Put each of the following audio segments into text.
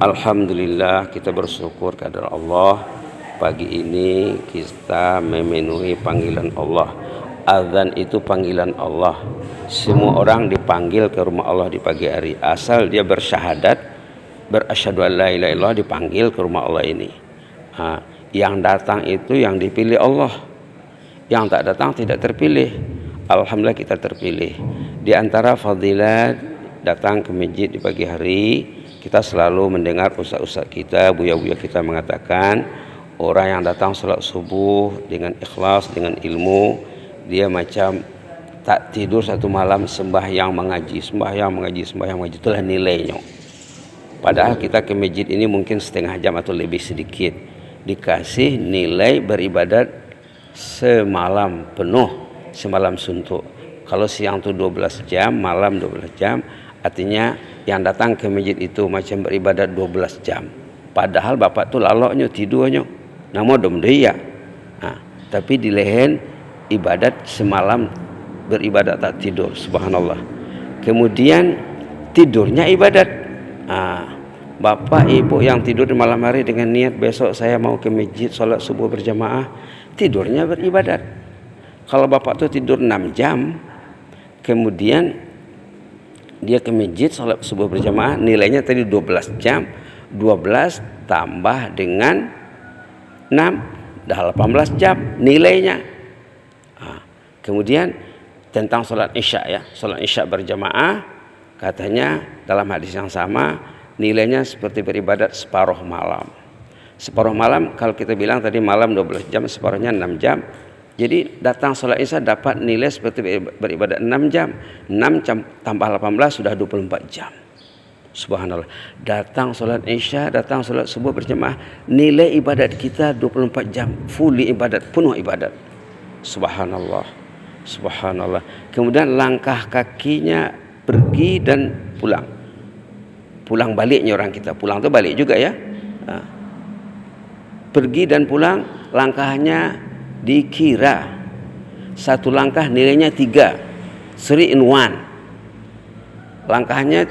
Alhamdulillah, kita bersyukur kepada Allah. Pagi ini kita memenuhi panggilan Allah. Azan itu panggilan Allah. Semua orang dipanggil ke rumah Allah di pagi hari, asal dia bersyahadat, berasyhadu an la ilaha illallah, dipanggil ke rumah Allah ini. Yang datang itu yang dipilih Allah, yang tak datang tidak terpilih. Alhamdulillah kita terpilih. Di antara fadilat datang ke masjid di pagi hari, kita selalu mendengar ustaz-ustaz kita, buya-buya kita mengatakan, orang yang datang salat subuh dengan ikhlas, dengan ilmu, dia macam tak tidur satu malam, sembahyang mengaji, itulah nilainya. Padahal kita ke masjid ini mungkin setengah jam atau lebih sedikit, dikasih nilai beribadat semalam penuh, semalam suntuk. Kalau siang itu 12 jam, malam 12 jam, artinya yang datang ke masjid itu macam beribadat 12 jam. Padahal bapak tu laloknya tidurnya, nama dom dia. Tapi di lehen ibadat semalam, beribadat tak tidur, subhanallah. Kemudian tidurnya ibadat. Bapak ibu yang tidur di malam hari dengan niat besok saya mau ke masjid sholat subuh berjamaah, tidurnya beribadat. Kalau bapak tu tidur 6 jam, kemudian dia ke masjid sholat subuh berjamaah, nilainya tadi 12 jam, 12 tambah dengan 6 dah 18 jam nilainya. Kemudian tentang sholat isya, ya, sholat isya berjamaah, katanya dalam hadis yang sama nilainya seperti beribadat separuh malam. Separuh malam kalau kita bilang tadi malam 12 jam, separuhnya 6 jam. Jadi datang sholat isya dapat nilai seperti beribadat 6 jam. 6 jam tambah 18 sudah 24 jam. Subhanallah. Datang sholat isya, datang sholat subuh berjamaah, nilai ibadat kita 24 jam. Fully ibadat, penuh ibadat. Subhanallah. Subhanallah. Kemudian langkah kakinya pergi dan pulang. Pulang baliknya orang kita. Pulang itu balik juga, ya. Pergi dan pulang, langkahnya dikira satu langkah nilainya 3, 3 in 1. Langkahnya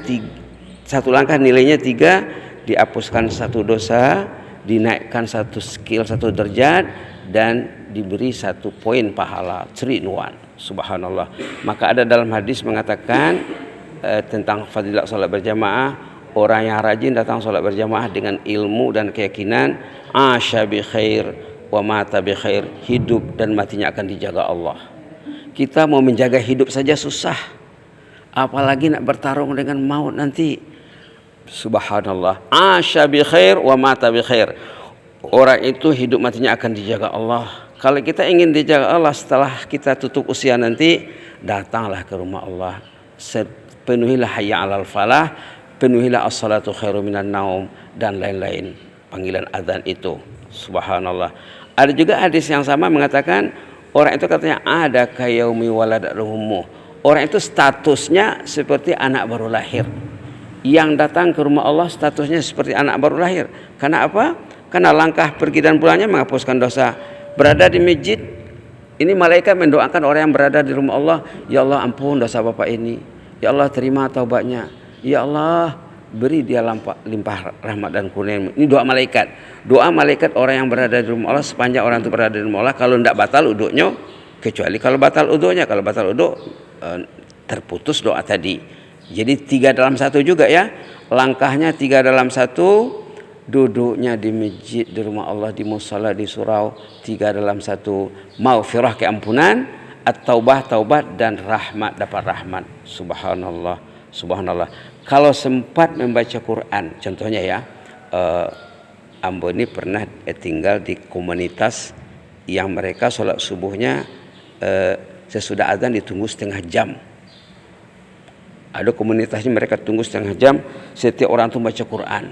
satu langkah nilainya 3, dihapuskan satu dosa, dinaikkan satu skill, satu derajat, dan diberi 1 poin pahala, 3 in 1. Subhanallah. Maka ada dalam hadis mengatakan tentang fadilat salat berjamaah, orang yang rajin datang salat berjamaah dengan ilmu dan keyakinan, asya bi khair wa mata bi khair, hidup dan matinya akan dijaga Allah. Kita mau menjaga hidup saja susah, apalagi nak bertarung dengan maut nanti. Subhanallah. Asya bi khair wa mata bi khair, orang itu hidup matinya akan dijaga Allah. Kalau kita ingin dijaga Allah setelah kita tutup usia nanti, datanglah ke rumah Allah, penuhilah hayya 'alal falah, penuhilah as-salatu khairu minan naum, dan lain-lain panggilan azan itu. Subhanallah. Ada juga hadis yang sama mengatakan, orang itu katanya ada kayaumi waladatuhum, orang itu statusnya seperti anak baru lahir. Yang datang ke rumah Allah statusnya seperti anak baru lahir. Karena apa? Karena langkah pergi dan pulangnya menghapuskan dosa. Berada di masjid ini, malaikat mendoakan orang yang berada di rumah Allah, ya Allah ampun dosa bapak ini, ya Allah terima taubatnya, ya Allah beri dia limpah rahmat dan kurnia. Ini doa malaikat. Doa malaikat orang yang berada di rumah Allah, sepanjang orang itu berada di rumah Allah, kalau tidak batal uduknya, kecuali kalau batal uduknya. Kalau batal uduk terputus doa tadi. Jadi 3 dalam 1 juga, ya. Langkahnya 3 dalam 1, duduknya di masjid, di rumah Allah, di musala, di surau, 3 dalam 1. Maghfirah, keampunan, at-taubah, taubat, dan rahmat, dapat rahmat. Subhanallah. Subhanallah. Kalau sempat membaca Quran, contohnya, ya, Ambo ini pernah tinggal di komunitas yang mereka sholat subuhnya sesudah azan ditunggu setengah jam. Ada komunitasnya mereka tunggu setengah jam, setiap orang itu baca Quran.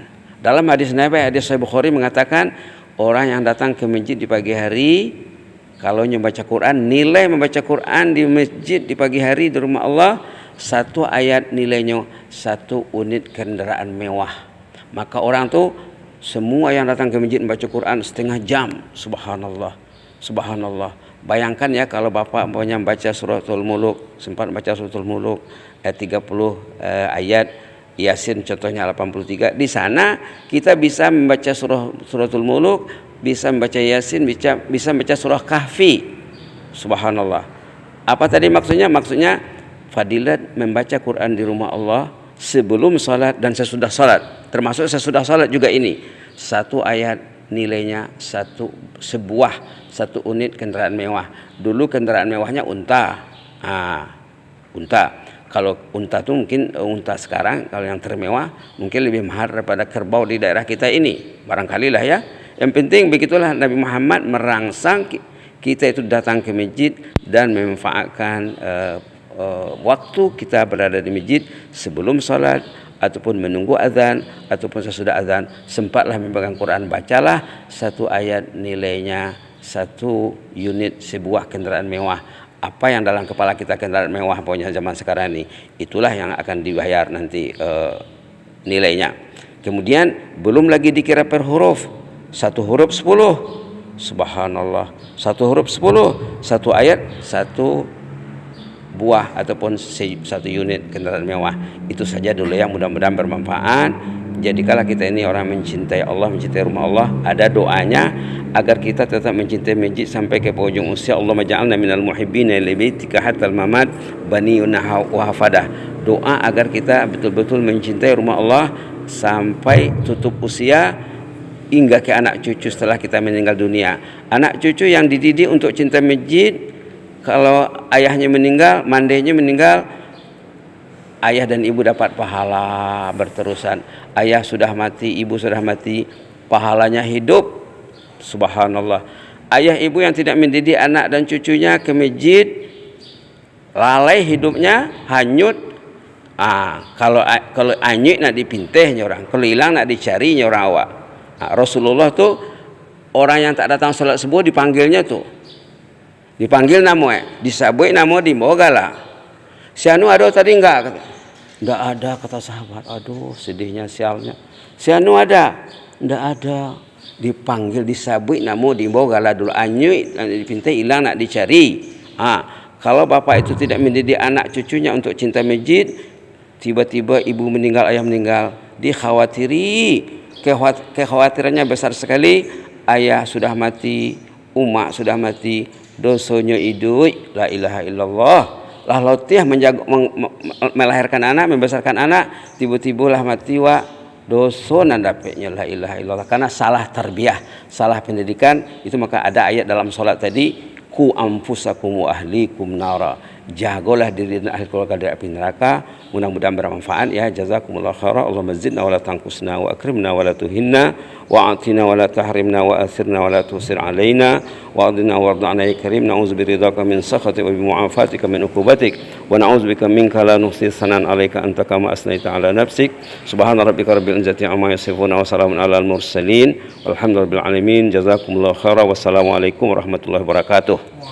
Dalam hadis Nabi, hadis Sahih Bukhari mengatakan, orang yang datang ke masjid di pagi hari, kalau membaca Quran, nilai membaca Quran di masjid di pagi hari di rumah Allah, 1 ayat nilainya 1 unit kendaraan mewah. Maka orang tu semua yang datang ke masjid membaca Quran setengah jam. Subhanallah. Subhanallah. Bayangkan, ya, kalau bapak membaca suratul muluk, sempat baca suratul muluk 30 ayat, Yasin contohnya 83. Di sana kita bisa membaca suratul Muluk, bisa membaca Yasin, bisa membaca surah Kahfi. Subhanallah. Apa tadi maksudnya? Maksudnya fadilat membaca Quran di rumah Allah sebelum salat dan sesudah salat. Termasuk sesudah salat juga ini. Satu ayat nilainya satu unit kendaraan mewah. Dulu kendaraan mewahnya unta. Unta. Kalau unta itu mungkin unta sekarang, kalau yang termewah mungkin lebih mahal daripada kerbau di daerah kita ini. Barangkali lah ya. Yang penting begitulah Nabi Muhammad merangsang kita itu datang ke masjid dan memanfaatkan waktu kita berada di masjid sebelum sholat ataupun menunggu azan ataupun sesudah azan, sempatlah memegang Quran, bacalah satu ayat nilainya satu unit sebuah kendaraan mewah. Apa yang dalam kepala kita kendaraan mewah pokoknya zaman sekarang ini, itulah yang akan dibayar nanti nilainya. Kemudian belum lagi dikira per huruf, satu huruf 10. Subhanallah, satu huruf 10, satu ayat satu buah ataupun satu unit kendaraan mewah. Itu saja dulu yang mudah-mudahan bermanfaat. Jadi kalau kita ini orang mencintai Allah, mencintai rumah Allah, ada doanya agar kita tetap mencintai masjid sampai ke ujung usia. Allahumma ja'alna minal muhibbina li baitika hatal mamat baniyuna wa hafadah. Doa agar kita betul-betul mencintai rumah Allah sampai tutup usia hingga ke anak cucu setelah kita meninggal dunia. Anak cucu yang dididik untuk cinta masjid, kalau ayahnya meninggal, mandehnya meninggal, ayah dan ibu dapat pahala berterusan. Ayah sudah mati, ibu sudah mati, pahalanya hidup. Subhanallah. Ayah ibu yang tidak mendidik anak dan cucunya ke masjid, lalai hidupnya, hanyut. Kalau anyut nak dipintehnya orang, kalau hilang nak dicarinya orang awak. Rasulullah tuh orang yang tak datang salat subuh dipanggilnya tuh. Dipanggil namo disabui namo di mogala. Si anu ada tadi enggak? Enggak ada, kata sahabat. Aduh, sedihnya sialnya. Si anu ada? Enggak ada. Dipanggil disabui namo di mogala dulu, anyui dipintai hilang nak dicari. Kalau bapak itu tidak mendidik anak cucunya untuk cinta masjid, tiba-tiba ibu meninggal, ayah meninggal, dikhawatiri. Kekhawatirannya besar sekali. Ayah sudah mati, umak sudah mati, dosonya idui, la ilaha illallah. Lah lautiah melahirkan anak, membesarkan anak, tiba-tiba lah mati wa doso nandapnya la ilaha illallah, karena salah tarbiyah, salah pendidikan. Itu maka ada ayat dalam salat tadi, ku anfusakum wa ahlikum nara, jagalah diri dan ahli keluarga dari api neraka. Mudah-mudahan bermanfaat ya. Jazakumullah khairan. Allahumma zidna wa la tanqusna wa akrimna wa la tuhinna wa atina wa la tahrimna wa athirna wa la tusir alaina wa adina warda'na ya karim. Na'udzu biridhaka min sakhatik wa bi mu'afatika min uqubatik wa na'udzu bika minka la nuhsi sanan 'alaika anta kama asnaita 'ala nafsik. Subhana rabbika rabbil izzati amma yasifun wa salamun 'alal mursalin walhamdulillahi rabbil alamin. Jazakumullah khairan. Wassalamu alaikum warahmatullahi wabarakatuh.